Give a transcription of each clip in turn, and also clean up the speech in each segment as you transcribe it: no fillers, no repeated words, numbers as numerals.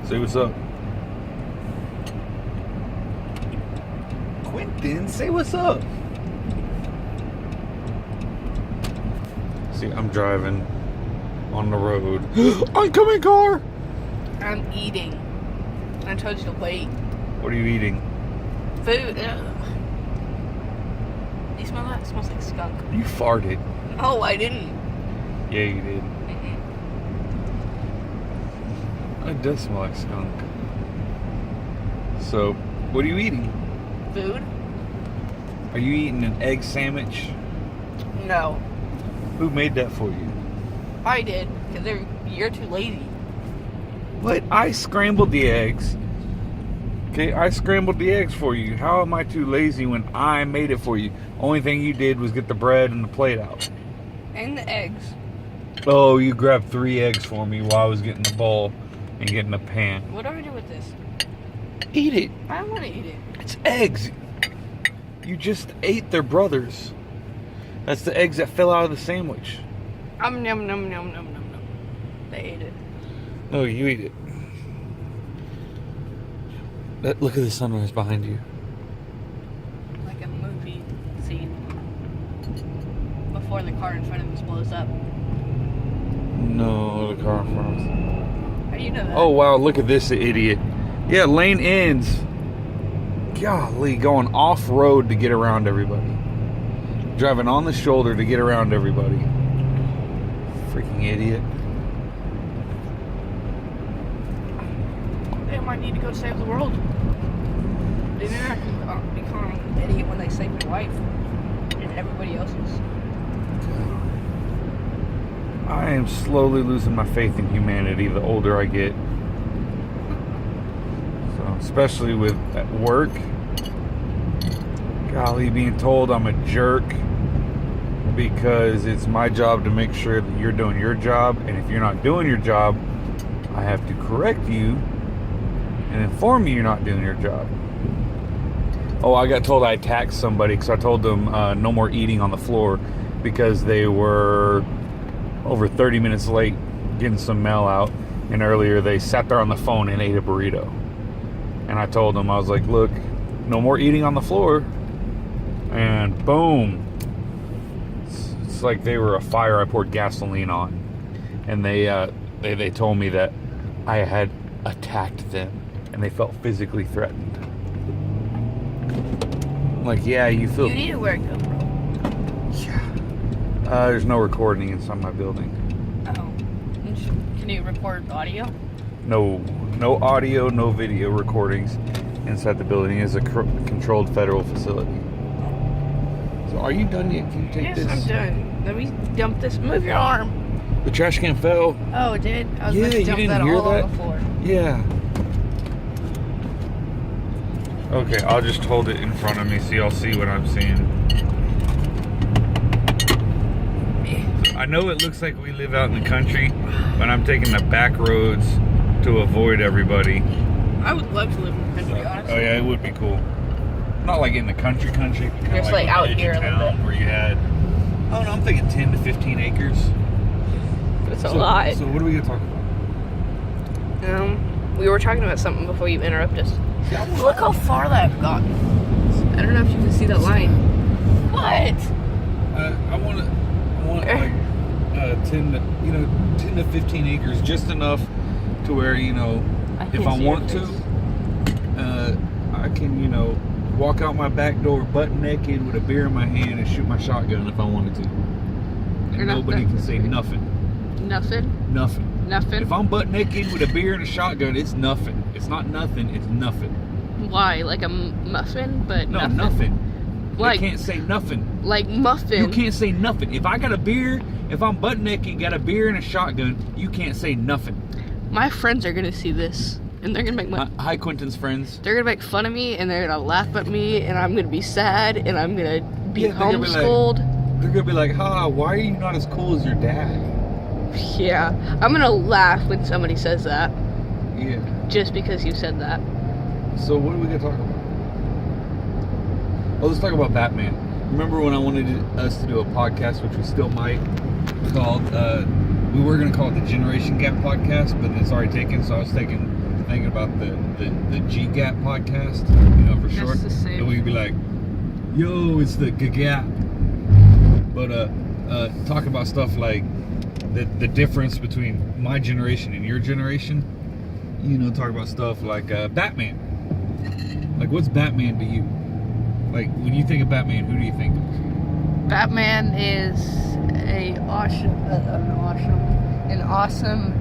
Say what's up. Quinton, say what's up. See, I'm driving on the road. Oncoming car! I'm eating. I told you to wait. What are you eating? Food. Ugh. You smell that? It smells like skunk. You farted. No, I didn't. Yeah, you did. It does smell like skunk. So, what are you eating? Food? Are you eating an egg sandwich? No. Who made that for you? I did, because you're too lazy. What? I scrambled the eggs. Okay, I scrambled the eggs for you. How am I too lazy when I made it for you? Only thing you did was get the bread and the plate out. And the eggs. Oh, you grabbed 3 eggs for me while I was getting the bowl and getting the pan. What do I do with this? Eat it. I don't want to eat it. It's eggs. You just ate their brothers. That's the eggs that fell out of the sandwich. Num num num num num num. They ate it. No, you eat it. Look at the sunrise behind you. Like a movie scene. Before the car in front of us blows up. No, the car in front of us. How do you know that? Oh, wow, look at this idiot. Yeah, lane ends. Golly, going off-road to get around everybody. Driving on the shoulder to get around everybody. Freaking idiot. They might need to go save the world. They're not going to become an idiot when they save your life and everybody else's. I am slowly losing my faith in humanity the older I get. So, especially with at work. Golly, being told I'm a jerk because it's my job to make sure that you're doing your job, and if you're not doing your job, I have to correct you and inform you you're not doing your job. Oh, I got told I attacked somebody because I told them no more eating on the floor because they were over 30 minutes late getting some mail out, and earlier they sat there on the phone and ate a burrito. And I told them, I was like, look, no more eating on the floor. And boom, it's like they were a fire I poured gasoline on. And they told me that I had attacked them and they felt physically threatened. I'm like, yeah, you feel... You need to wear a GoPro. Yeah. There's no recording inside my building. Oh. Can you record audio? No audio, no video recordings inside the building. It's a controlled federal facility. So are you done yet? Can you take this? Yes, I'm done. Let me dump this. Move your arm. The trash can fell. Oh, it did? I was Yeah, about to you dump didn't that hear all that? on the floor. Yeah. Okay, I'll just hold it in front of me so y'all see what I'm seeing. I know it looks like we live out in the country, but I'm taking the back roads to avoid everybody. I would love to live in the country, honestly. Oh yeah, it would be cool. Not like in the country, but kind Just of like out on the edge here of a little town bit. where you had, oh no, I'm thinking 10 to 15 acres. It's a lot. So what are we gonna talk about? We were talking about something before you interrupt us. Look how far that got. I don't know if you can see that line. What? I want like 10 to 15 acres, just enough to where, if I want to, I can, walk out my back door butt naked with a beer in my hand and shoot my shotgun if I wanted to. And nobody can say nothing. Nothing? Nothing. Nothing? If I'm butt naked with a beer and a shotgun, it's nothing. It's not nothing, it's nothing. Why? Like a muffin? But No, nothing? nothing. Like, They can't say nothing. Like muffin? You can't say nothing. If I got a beer, if I'm butt naked, got a beer and a shotgun, you can't say nothing. My friends are gonna see this, and they're gonna make Hi, Quinton's friends. They're gonna make fun of me, and they're gonna laugh at me, and I'm gonna be sad, and I'm gonna be Yeah, they're gonna be homeschooled. They're gonna be like, why are you not as cool as your dad? Yeah, I'm gonna laugh when somebody says that, Yeah. just because you said that. So what are we gonna talk about? Oh, let's talk about Batman. Remember when I wanted us to do a podcast, which we still might, called, we were gonna call it the Generation Gap Podcast, but it's already taken, so I was thinking thinking about the G-Gap podcast, for short. Just the same. And we'd be like, yo, it's the G-Gap. But talk about stuff like the difference between my generation and your generation. Talk about stuff like Batman. Like, what's Batman to you? Like, when you think of Batman, who do you think of? Batman is an awesome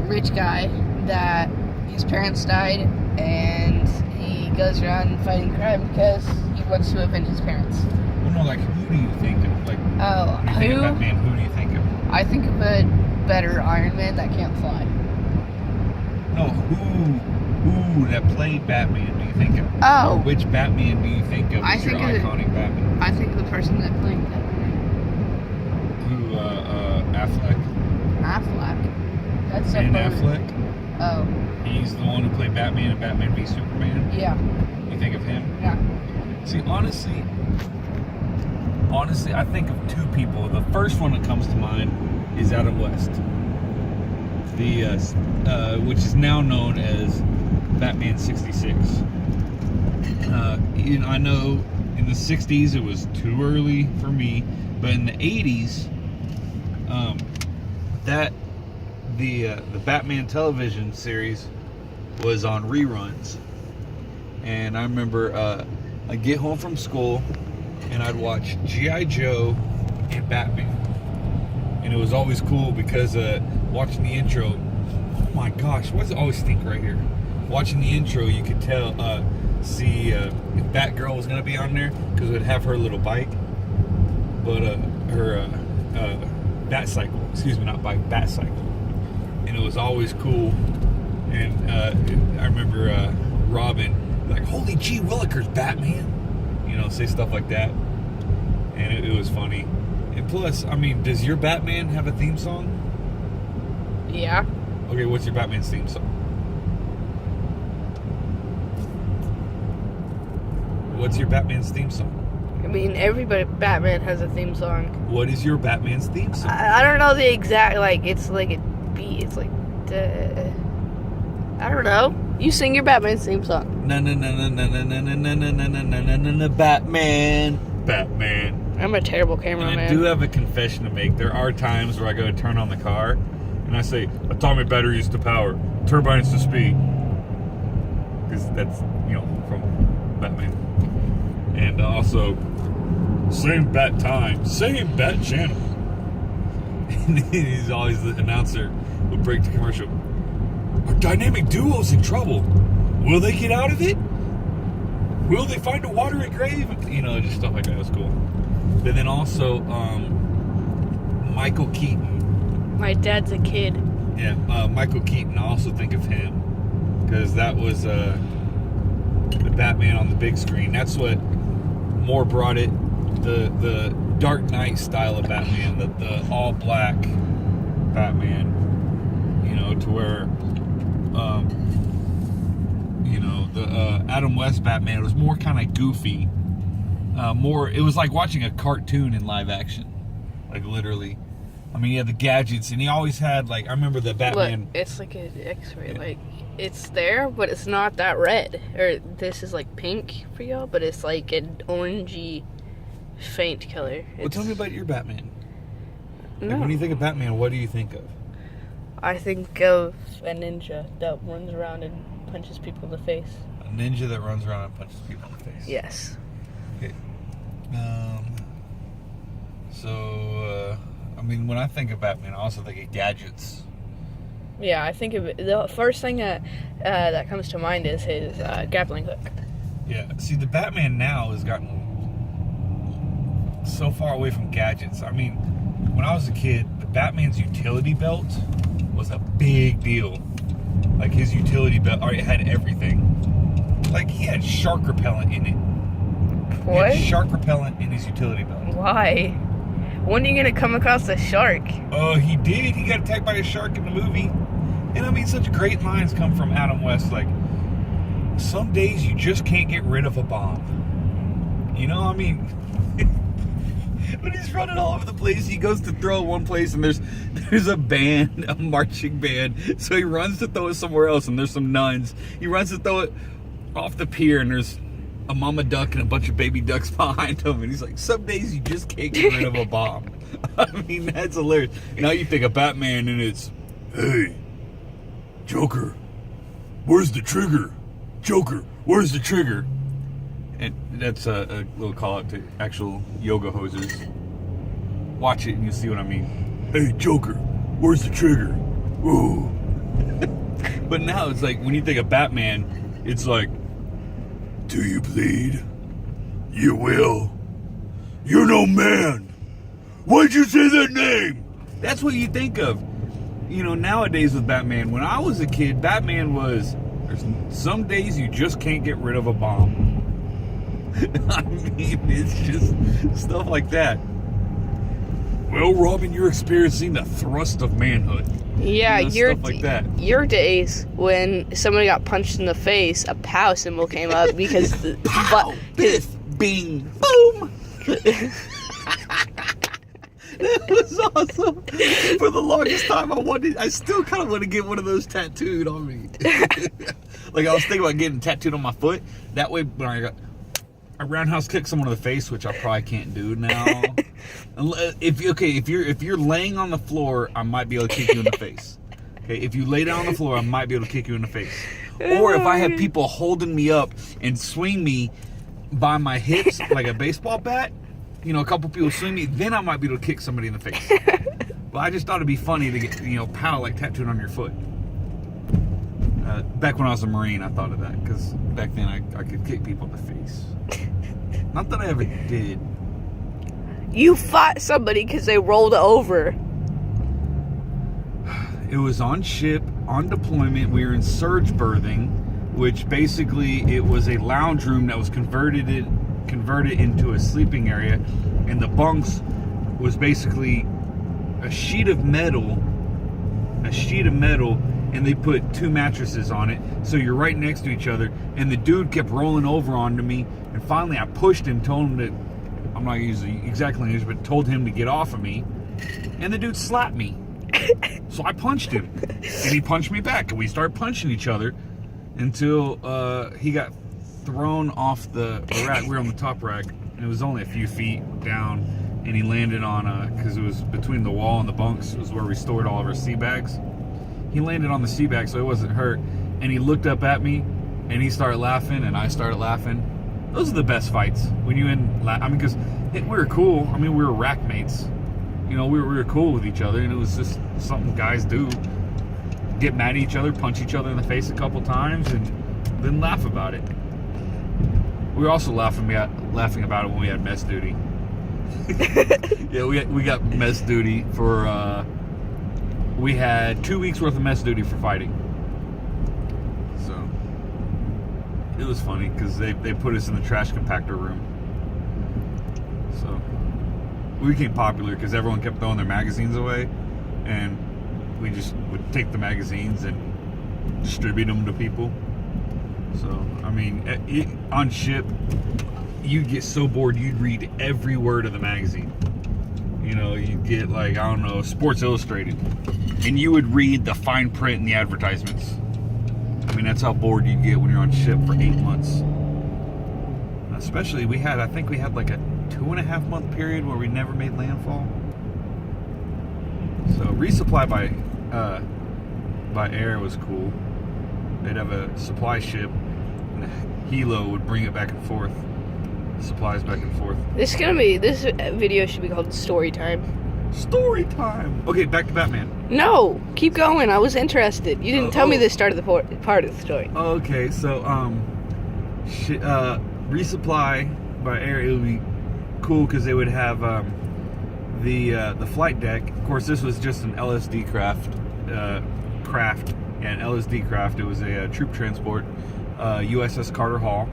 rich guy that his parents died, and he goes around fighting crime because he wants to avenge his parents. Well, no, like, who do you think of? Like, Oh, when you think of Batman, who do you think of? I think of a better Iron Man that can't fly. No, who that played Batman do you think of? Oh. Or which Batman do you think of as your iconic Batman? I think of the person that played Batman. Who, Affleck? Affleck. That's Ben somebody. Affleck? Oh, He's the one who played Batman in Batman v Superman? yeah. You think of him? Yeah. See, honestly, I think of two people. The first one that comes to mind is Adam West, which is now known as Batman 66. I know in the 60s it was too early for me, but in the 80s, the Batman television series was on reruns, and I remember I'd get home from school and I'd watch G.I. Joe and Batman, and it was always cool because watching the intro, oh my gosh, why does it always stink right here? Watching the intro, you could see if Batgirl was gonna be on there because it would have her little bike, but her bat cycle, not bike, bat cycle, and it was always cool. And I remember Robin like, "Holy gee willikers, Batman," say stuff like that, and it was funny. And plus, I mean, does your Batman have a theme song? Yeah. Okay, what's your Batman's theme song? What's your Batman's theme song? I mean, Batman has a theme song. What is your Batman's theme song? I don't know the exact, it's like a beat. It's like, I don't know. You sing your Batman's theme song. Batman. I'm a terrible And cameraman. I do have a confession to make. There are times where I go to turn on the car and I say, atomic batteries to power, turbines to speed. Because that's, from Batman. And also, same bat time, same bat channel. And he's always the announcer would break the commercial. Our dynamic duo's in trouble. Will they get out of it? Will they find a watery grave? Just stuff like that. It was cool. But then also, Michael Keaton. My dad's a kid. Yeah, Michael Keaton. I also think of him because that was the Batman on the big screen. That's what more brought it. The Dark Knight style of Batman, the all black Batman. To where, the Adam West Batman was more kind of goofy. It was like watching a cartoon in live action, like literally. I mean, he had the gadgets, and he always had I remember the Batman. Look, it's like an X-ray. Yeah. It's there, but it's not that red. Or this is pink for y'all, but it's like an orangey, faint color. Well, tell me about your Batman. No. When you think of Batman, what do you think of? I think of a ninja that runs around and punches people in the face. A ninja that runs around and punches people in the face. Yes. Okay. I mean, when I think of Batman, I also think of gadgets. Yeah, I think of it. The first thing that comes to mind is his grappling hook. Yeah. See, the Batman now has gotten so far away from gadgets. I mean, when I was a kid, the Batman's utility belt was a big deal. Like, his utility belt already had everything. Like, he had shark repellent in it. What? He had shark repellent in his utility belt. Why? When are you gonna come across a shark? Oh, he did. He got attacked by a shark in the movie. And I mean, such great lines come from Adam West. Like, some days you just can't get rid of a bomb. I mean, But he's running all over the place. He goes to throw it one place, and there's a band, a marching band. So he runs to throw it somewhere else, and there's some nuns. He runs to throw it off the pier, and there's a mama duck and a bunch of baby ducks behind him. And he's like, some days you just can't get rid of a bomb. I mean, that's hilarious. Now you think of Batman, and it's, hey, Joker, where's the trigger? Joker, where's the trigger? And that's a little call out to actual yoga hosers. Watch it and you'll see what I mean. Hey, Joker, where's the trigger? Ooh. But now it's like, when you think of Batman, it's like, do you bleed? You will. You're no man. Why'd you say that name? That's what you think of. You know, nowadays with Batman, when I was a kid, Batman was, there's some days you just can't get rid of a bomb. I mean, it's just stuff like that. Well, Robin, you're experiencing the thrust of manhood. Yeah, stuff like that. Your days when somebody got punched in the face, a POW symbol came up because the Pow, biff, bing, boom. That was awesome. For the longest time, I still kind of want to get one of those tattooed on me. Like, I was thinking about getting tattooed on my foot. That way, when I roundhouse kick someone in the face, which I probably can't do now. If you're laying on the floor, I might be able to kick you in the face. Okay, if you lay down on the floor, I might be able to kick you in the face. Or if I have people holding me up and swing me by my hips like a baseball bat, you know, a couple people swing me, then I might be able to kick somebody in the face. But I just thought it'd be funny to get, you know, POW like tattooed on your foot. Back when I was a Marine, I thought of that, because back then I could kick people in the face. Not that I ever did. You fought somebody because they rolled over. It was on ship, on deployment. We were in surge berthing, which basically it was a lounge room that was converted into a sleeping area, and the bunks was basically a sheet of metal, and they put 2 mattresses on it, so you're right next to each other. And the dude kept rolling over onto me, and finally I pushed him, told him that, I'm not using the exact language, but told him to get off of me, and the dude slapped me. So I punched him, and he punched me back, and we started punching each other until he got thrown off the rack. We were on the top rack, and it was only a few feet down, and he landed on because it was between the wall and the bunks, was where we stored all of our sea bags. He landed on the sea bag, so he wasn't hurt, and he looked up at me, and he started laughing, and I started laughing. Those are the best fights, when you I mean, because we were cool. I mean, we were rack mates. You know, we were cool with each other, and it was just something guys do. Get mad at each other, punch each other in the face a couple times, and then laugh about it. We were also laughing about it when we had mess duty. Yeah, we got mess duty for, we had 2 weeks worth of mess duty for fighting. So, it was funny, because they put us in the trash compactor room. So, we became popular because everyone kept throwing their magazines away, and we just would take the magazines and distribute them to people. So, I mean, on ship, you'd get so bored you'd read every word of the magazine. You know, you'd get, like, I don't know, Sports Illustrated, and you would read the fine print in the advertisements. I mean, that's how bored you'd get when you're on ship for 8 months. Especially, I think we had like a 2.5 month period where we never made landfall. So resupply by air was cool. They'd have a supply ship, and a helo would bring it back and forth, supplies back and forth. This video should be called Story Time. Story time. Okay, back to Batman. No, keep going. I was interested. You didn't tell me the start of the part of the story. Okay, so resupply by air, it would be cool because they would have the flight deck. Of course, this was just an LSD craft, and LSD craft. It was a troop transport, USS Carter Hall.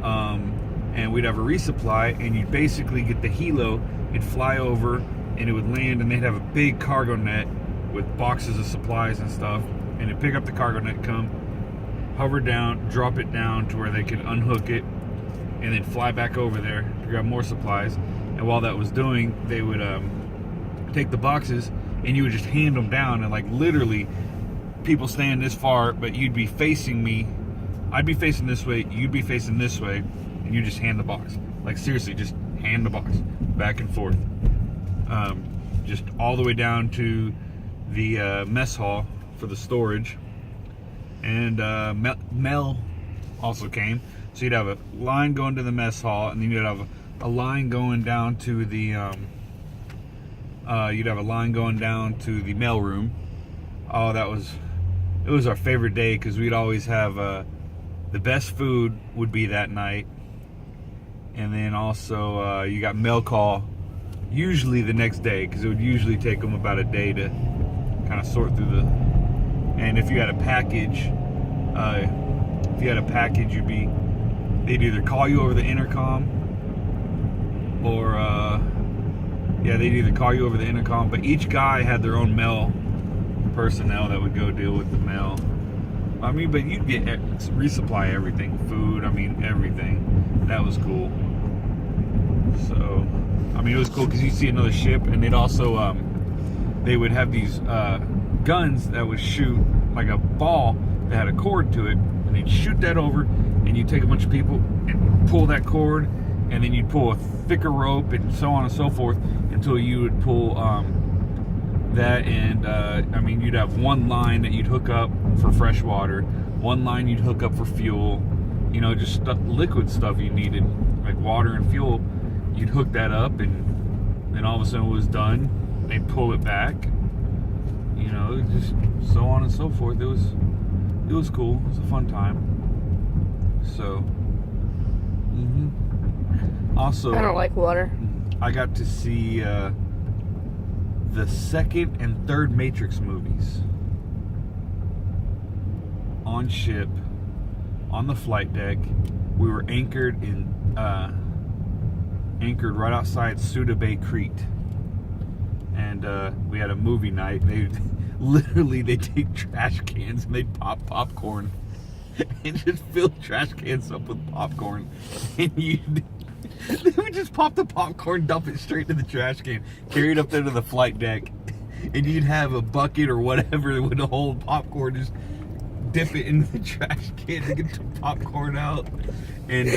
And we'd have a resupply, and you'd basically get the helo. It'd fly over, and it would land, and they'd have a big cargo net with boxes of supplies and stuff. And it'd pick up the cargo net, come, hover down, drop it down to where they could unhook it, and then fly back over there to grab more supplies. And while that was doing, they would take the boxes and you would just hand them down, and like literally people stand this far, but you'd be facing me. I'd be facing this way, you'd be facing this way, and you just hand the box. Like seriously, just hand the box back and forth. Just all the way down to the mess hall for the storage. And Mel also came. So you'd have a line going to the mess hall, and then you'd have a line going down to the mail room. Oh, it was our favorite day, because we'd always have the best food would be that night. And then also you got mail call usually the next day, because it would usually take them about a day to kind of sort through the. And if you had a package, they'd either call you over the intercom, or they'd either call you over the intercom. But each guy had their own mail personnel that would go deal with the mail. I mean, but you'd get resupply everything, food. I mean, everything. That was cool. So, I mean, it was cool because you see another ship, and they'd also they would have these guns that would shoot like a ball that had a cord to it, and they'd shoot that over, and you'd take a bunch of people and pull that cord, and then you'd pull a thicker rope, and so on and so forth, until you would pull that. And I mean, you'd have one line that you'd hook up for fresh water, one line you'd hook up for fuel, you know, just liquid stuff you needed, like water and fuel. You'd hook that up, and then all of a sudden it was done. They'd pull it back, you know, just so on and so forth. It was cool. It was a fun time. So, also, I don't like water. I got to see the second and third Matrix movies on ship, on the flight deck. We were anchored right outside Suda Bay, Crete, and we had a movie night. They take trash cans and they'd pop popcorn and just fill trash cans up with popcorn, and they would just pop the popcorn, dump it straight to the trash can, carry it up there to the flight deck, and you'd have a bucket or whatever that would hold popcorn, just dip it into the trash can to get the popcorn out. And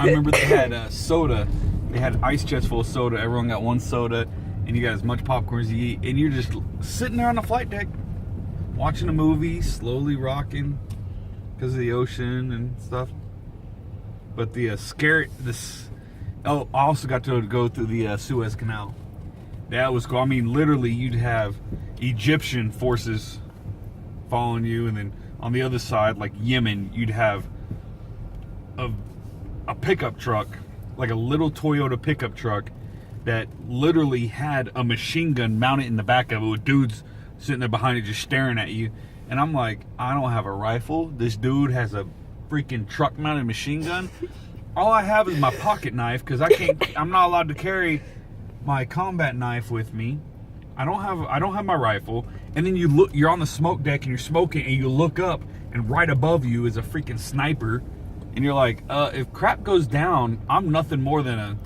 I remember they had soda. They had ice chests full of soda. Everyone got one soda, and you got as much popcorn as you eat, and you're just sitting there on the flight deck watching a movie, slowly rocking because of the ocean and stuff. But I also got to go through the Suez Canal. That was cool. I mean, literally, you'd have Egyptian forces following you, and then on the other side, like Yemen, you'd have a pickup truck, like a little Toyota pickup truck that literally had a machine gun mounted in the back of it with dudes sitting there behind it just staring at you. And I'm like, I don't have a rifle. This dude has a freaking truck mounted machine gun. All I have is my pocket knife, because I'm not allowed to carry my combat knife with me. I don't have my rifle. And then you're on the smoke deck and you're smoking, and you look up, and right above you is a freaking sniper, and you're like, if crap goes down, I'm nothing more than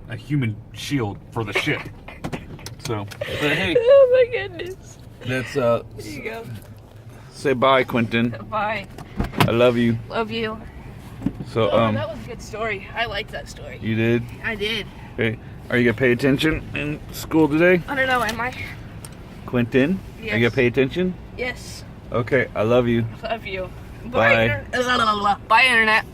a human shield for the ship. So, but hey, Oh my goodness. that's There you go. say bye, Quinton. Bye. I love you. Love you. So That was a good story. I liked that story. you did? I did. Okay. Are you gonna pay attention in school today, I don't know, am I? Quinton? Yes. Are you gonna pay attention? Yes. Okay, I love you. Love you. Bye. Bye, Internet.